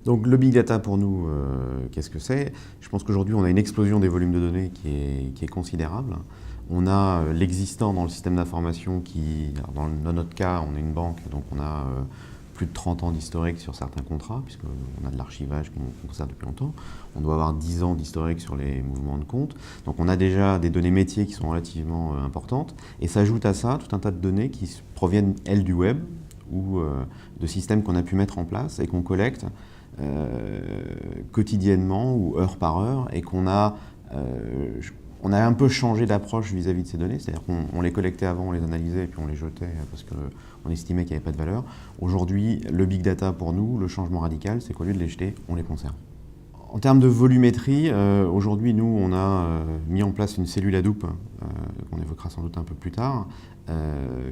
Donc le big data pour nous, qu'est-ce que c'est? Je pense qu'aujourd'hui on a une explosion des volumes de données qui est considérable. On a l'existant dans le système d'information qui, dans notre cas, on est une banque, donc on a plus de 30 ans d'historique sur certains contrats, puisqu'on a de l'archivage qu'on conserve depuis longtemps. On doit avoir 10 ans d'historique sur les mouvements de compte. Donc on a déjà des données métiers qui sont relativement importantes. Et s'ajoute à ça tout un tas de données qui proviennent, elles, du web ou de systèmes qu'on a pu mettre en place et qu'on collecte quotidiennement ou heure par heure, et qu'on a, on a un peu changé d'approche vis-à-vis de ces données, c'est-à-dire qu'on les collectait avant, on les analysait et puis on les jetait parce qu'on estimait qu'il n'y avait pas de valeur. Aujourd'hui, le big data pour nous, le changement radical, c'est qu'au lieu de les jeter, on les conserve. En termes de volumétrie, aujourd'hui, nous, on a mis en place une cellule Hadoop, qu'on évoquera sans doute un peu plus tard,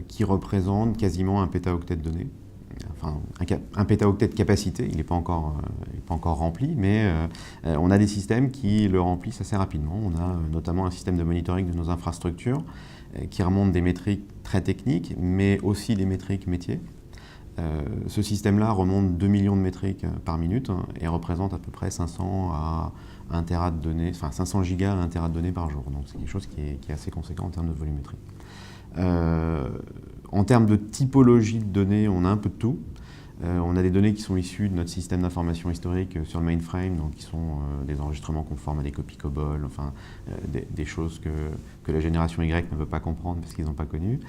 qui représente quasiment un pétaoctet de données. Enfin, un pétaoctet de capacité, il n'est pas encore rempli, mais on a des systèmes qui le remplissent assez rapidement. On a notamment un système de monitoring de nos infrastructures qui remonte des métriques très techniques, mais aussi des métriques métiers. Ce système-là remonte 2 millions de métriques par minute et représente à peu près 500 à 1 Tera de données, enfin 500 gigas à 1 Tera de données par jour. Donc c'est quelque chose qui est assez conséquent en termes de volumétrie. En termes de typologie de données, on a un peu de tout. On a des données qui sont issues de notre système d'information historique sur le mainframe, donc qui sont des enregistrements conformes à des copies COBOL, enfin des choses que la génération Y ne veut pas comprendre parce qu'ils n'ont pas connu.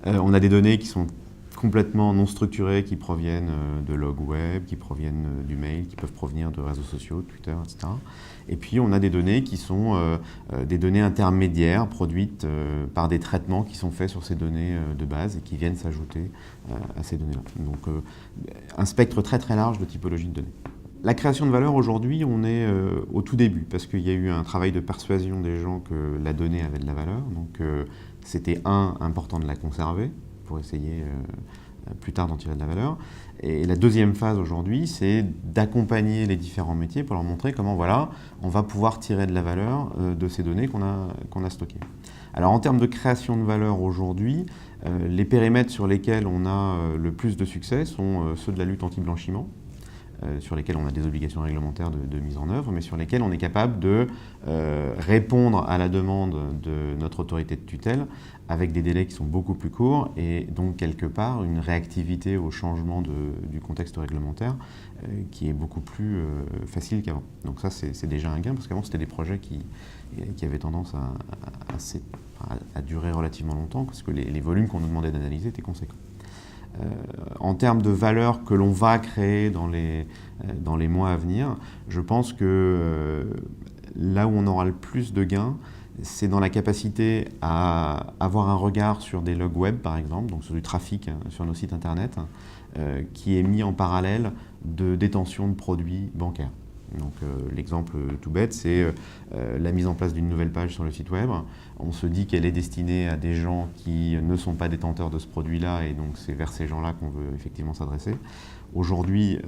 On a des données qui sont complètement non structurées, qui proviennent de logs web, qui proviennent du mail, qui peuvent provenir de réseaux sociaux, Twitter, etc. Et puis on a des données qui sont des données intermédiaires produites par des traitements qui sont faits sur ces données de base et qui viennent s'ajouter à ces données-là. Donc un spectre très très large de typologies de données. La création de valeur aujourd'hui, on est au tout début parce qu'il y a eu un travail de persuasion des gens que la donnée avait de la valeur. Donc c'était important de la conserver pour essayer plus tard d'en tirer de la valeur. Et la deuxième phase aujourd'hui, c'est d'accompagner les différents métiers pour leur montrer comment, voilà, on va pouvoir tirer de la valeur de ces données qu'on a stockées. Alors en termes de création de valeur aujourd'hui, les périmètres sur lesquels on a le plus de succès sont ceux de la lutte anti-blanchiment, sur lesquels on a des obligations réglementaires de mise en œuvre, mais sur lesquels on est capable de répondre à la demande de notre autorité de tutelle avec des délais qui sont beaucoup plus courts et donc quelque part une réactivité au changement du contexte réglementaire qui est beaucoup plus facile qu'avant. Donc ça c'est déjà un gain parce qu'avant c'était des projets qui avaient tendance à durer relativement longtemps parce que les volumes qu'on nous demandait d'analyser étaient conséquents. En termes de valeur que l'on va créer dans les mois à venir, je pense que là où on aura le plus de gains, c'est dans la capacité à avoir un regard sur des logs web, par exemple, donc sur du trafic sur nos sites internet, qui est mis en parallèle de détention de produits bancaires. Donc l'exemple tout bête, c'est la mise en place d'une nouvelle page sur le site web. On se dit qu'elle est destinée à des gens qui ne sont pas détenteurs de ce produit-là et donc c'est vers ces gens-là qu'on veut effectivement s'adresser. Aujourd'hui,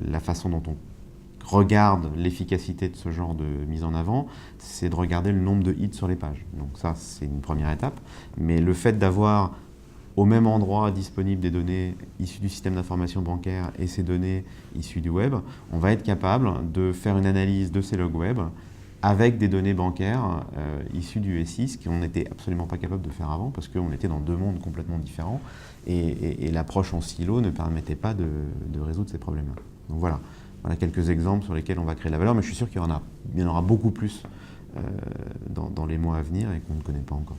la façon dont on regarde l'efficacité de ce genre de mise en avant, c'est de regarder le nombre de hits sur les pages. Donc ça, c'est une première étape. Mais le fait d'avoir au même endroit disponible des données issues du système d'information bancaire et ces données issues du web, on va être capable de faire une analyse de ces logs web avec des données bancaires issues du SI, ce qu'on n'était absolument pas capable de faire avant parce qu'on était dans deux mondes complètement différents et l'approche en silo ne permettait pas de résoudre ces problèmes-là. Donc voilà quelques exemples sur lesquels on va créer de la valeur, mais je suis sûr qu'il y en aura beaucoup plus dans les mois à venir et qu'on ne connaît pas encore.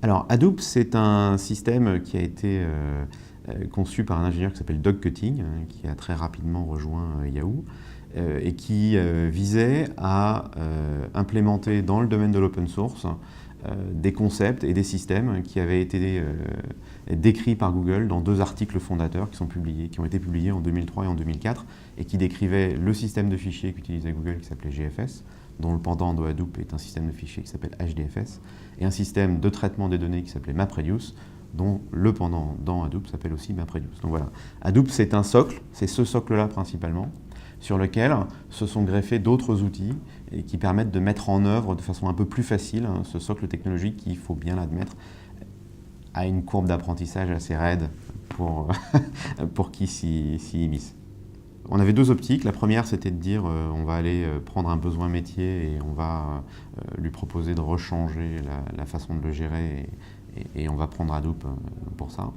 Alors, Hadoop, c'est un système qui a été conçu par un ingénieur qui s'appelle Doug Cutting, qui a très rapidement rejoint Yahoo, et qui visait à implémenter dans le domaine de l'open source des concepts et des systèmes qui avaient été décrits par Google dans deux articles fondateurs qui ont été publiés en 2003 et en 2004, et qui décrivaient le système de fichiers qu'utilisait Google qui s'appelait GFS, dont le pendant de Hadoop est un système de fichiers qui s'appelle HDFS, et un système de traitement des données qui s'appelait MapReduce, dont le pendant dans Hadoop s'appelle aussi MapReduce. Donc voilà, Hadoop c'est un socle, c'est ce socle-là principalement, sur lequel se sont greffés d'autres outils et qui permettent de mettre en œuvre de façon un peu plus facile ce socle technologique qui, il faut bien l'admettre, a une courbe d'apprentissage assez raide pour qui s'y immisce. On avait deux optiques. La première, c'était de dire on va aller prendre un besoin métier et on va lui proposer de rechanger la façon de le gérer et on va prendre Hadoop pour ça.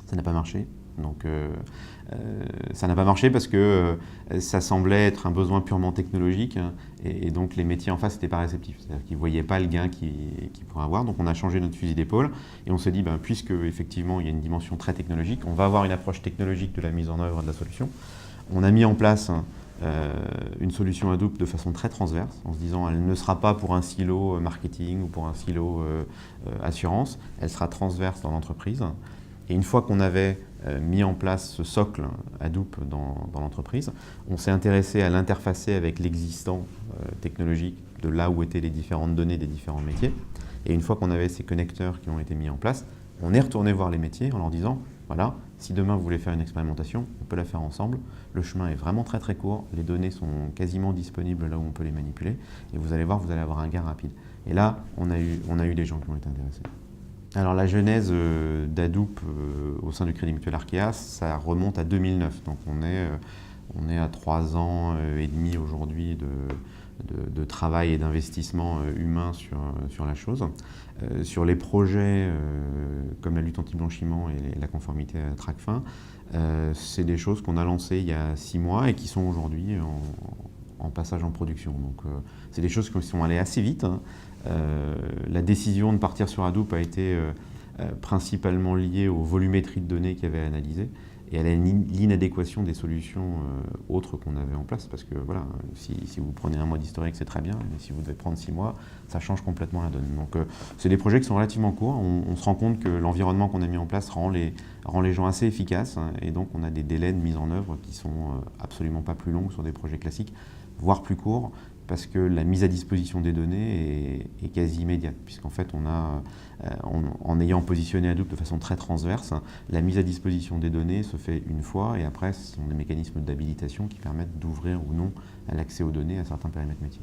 Ça n'a pas marché. Donc ça n'a pas marché parce que ça semblait être un besoin purement technologique et donc les métiers en face n'étaient pas réceptifs. C'est-à-dire qu'ils ne voyaient pas le gain qu'ils pourraient avoir. Donc on a changé notre fusil d'épaule et on s'est dit, puisque effectivement il y a une dimension très technologique, on va avoir une approche technologique de la mise en œuvre de la solution. On a mis en place une solution Hadoop de façon très transverse, en se disant elle ne sera pas pour un silo marketing ou pour un silo assurance, elle sera transverse dans l'entreprise. Et une fois qu'on avait mis en place ce socle Hadoop dans l'entreprise, on s'est intéressé à l'interfacer avec l'existant technologique de là où étaient les différentes données des différents métiers. Et une fois qu'on avait ces connecteurs qui ont été mis en place, on est retourné voir les métiers en leur disant voilà, si demain vous voulez faire une expérimentation, on peut la faire ensemble. Le chemin est vraiment très très court, les données sont quasiment disponibles là où on peut les manipuler, et vous allez voir, vous allez avoir un gain rapide. Et là, on a eu des gens qui ont été intéressés. Alors la genèse d'Hadoop au sein du Crédit Mutuel Arkéa, ça remonte à 2009. Donc on est à 3 ans et demi aujourd'hui de travail et d'investissement humain sur la chose. Sur les projets comme la lutte anti-blanchiment et la conformité à Tracfin, c'est des choses qu'on a lancées il y a 6 mois et qui sont aujourd'hui en passage en production. Donc c'est des choses qui sont allées assez vite. La décision de partir sur Hadoop a été principalement liée aux volumétries de données qu'il y avait à analyser et à l'inadéquation des solutions autres qu'on avait en place. Parce que voilà, si vous prenez un mois d'historique, c'est très bien, mais si vous devez prendre 6 mois, ça change complètement la donne. Donc c'est des projets qui sont relativement courts. On se rend compte que l'environnement qu'on a mis en place rend les gens assez efficaces, hein, et donc on a des délais de mise en œuvre qui sont absolument pas plus longs sur des projets classiques, voire plus courts, parce que la mise à disposition des données est quasi immédiate, puisqu'en fait, en ayant positionné Hadoop de façon très transverse, la mise à disposition des données se fait une fois, et après, ce sont des mécanismes d'habilitation qui permettent d'ouvrir ou non l'accès aux données à certains périmètres métiers.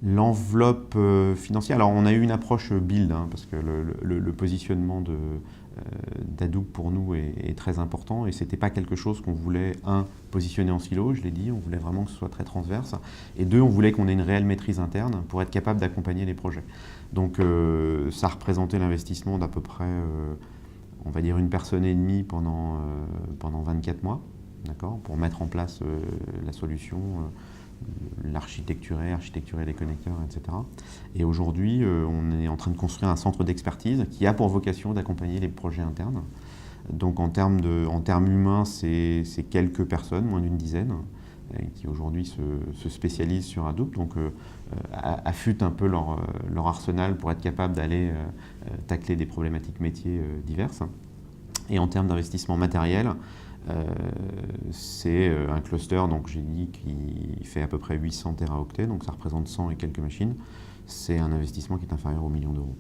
L'enveloppe financière, alors on a eu une approche build, hein, parce que le positionnement d'Hadoop pour nous est très important et c'était pas quelque chose qu'on voulait, positionner en silo, je l'ai dit, on voulait vraiment que ce soit très transverse, et deux, on voulait qu'on ait une réelle maîtrise interne pour être capable d'accompagner les projets. Donc ça représentait l'investissement d'à peu près, on va dire, 1,5 personne pendant 24 mois, d'accord, pour mettre en place la solution, architecturer les connecteurs, etc. Et aujourd'hui, on est en train de construire un centre d'expertise qui a pour vocation d'accompagner les projets internes. Donc en termes humains, c'est quelques personnes, moins d'une dizaine, qui aujourd'hui se spécialisent sur Hadoop, donc affûtent un peu leur arsenal pour être capable d'aller tacler des problématiques métiers diverses. Et en termes d'investissement matériel, c'est un cluster, donc j'ai dit, qui fait à peu près 800 téraoctets, donc ça représente 100 et quelques machines. C'est un investissement qui est inférieur aux millions d'euros.